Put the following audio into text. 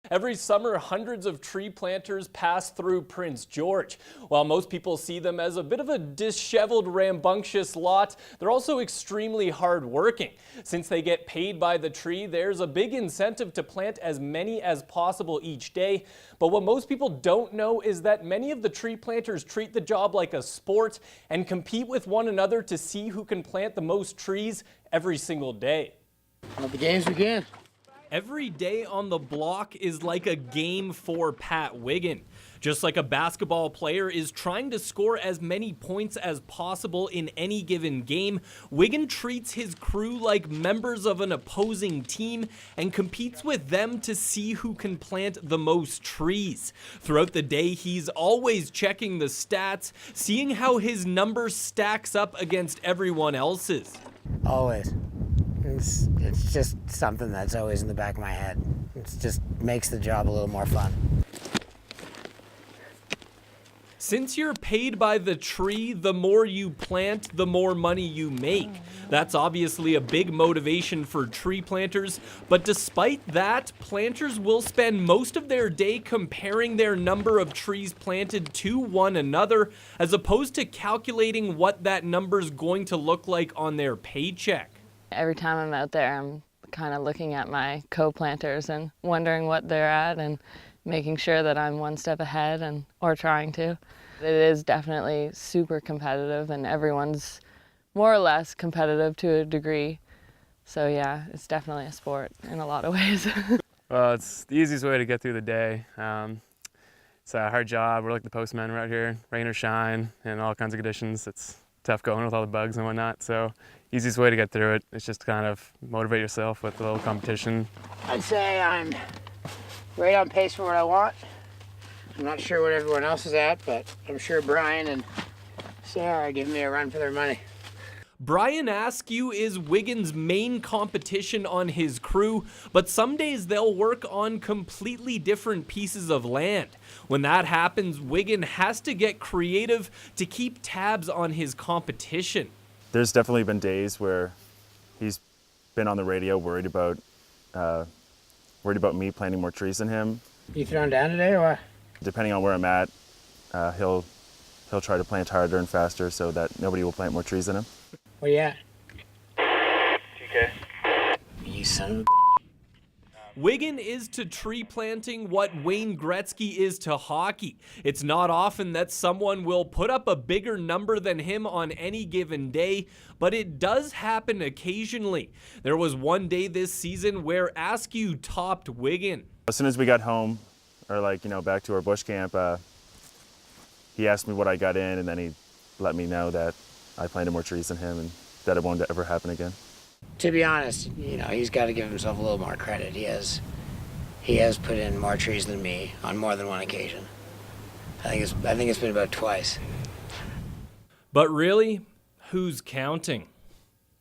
Every summer, hundreds of tree planters pass through Prince George. While most people see them as a bit of a disheveled, rambunctious lot, they're also extremely hard-working. Since they get paid by the tree, there's a big incentive to plant as many as possible each day. But what most people don't know is that many of the tree planters treat the job like a sport and compete with one another to see who can plant the most trees every single day. Let the games begin. Every day on the block is like a game for Pat Wiggin. Just like a basketball player is trying to score as many points as possible in any given game, Wiggin treats his crew like members of an opposing team and competes with them to see who can plant the most trees. Throughout the day, he's always checking the stats, seeing how his number stacks up against everyone else's. Always. It's just something that's always in the back of my head. It just makes the job a little more fun. Since you're paid by the tree, the more you plant, the more money you make. That's obviously a big motivation for tree planters, but despite that, planters will spend most of their day comparing their number of trees planted to one another, as opposed to calculating what that number's going to look like on their paycheck. Every time I'm out there, I'm kind of looking at my co-planters and wondering what they're at and making sure that I'm one step ahead or trying to. It is definitely super competitive, and everyone's more or less competitive to a degree. So yeah, it's definitely a sport in a lot of ways. Well, it's the easiest way to get through the day. It's a hard job. We're like the postmen. We're out here, rain or shine, and all kinds of conditions. It's tough going with all the bugs and whatnot. So easiest way to get through it is just kind of motivate yourself with a little competition. I'd say I'm right on pace for what I want. I'm not sure what everyone else is at, but I'm sure Brian and Sarah are giving me a run for their money. Brian Askew is Wiggin's main competition on his crew, but some days they'll work on completely different pieces of land. When that happens, Wiggin has to get creative to keep tabs on his competition. There's definitely been days where he's been on the radio worried about me planting more trees than him. You throwing down today or what? Depending on where I'm at, he'll try to plant harder and faster so that nobody will plant more trees than him. Where you at? TK. You son of a... Wiggin is to tree planting what Wayne Gretzky is to hockey. It's not often that someone will put up a bigger number than him on any given day, but it does happen occasionally. There was one day this season where Askew topped Wiggin. As soon as we got home, or back to our bush camp, he asked me what I got in, and then he let me know that I planted more trees than him and that it won't ever happen again. To be honest, he's got to give himself a little more credit. He has put in more trees than me on more than one occasion. I think it's been about twice. But really, who's counting?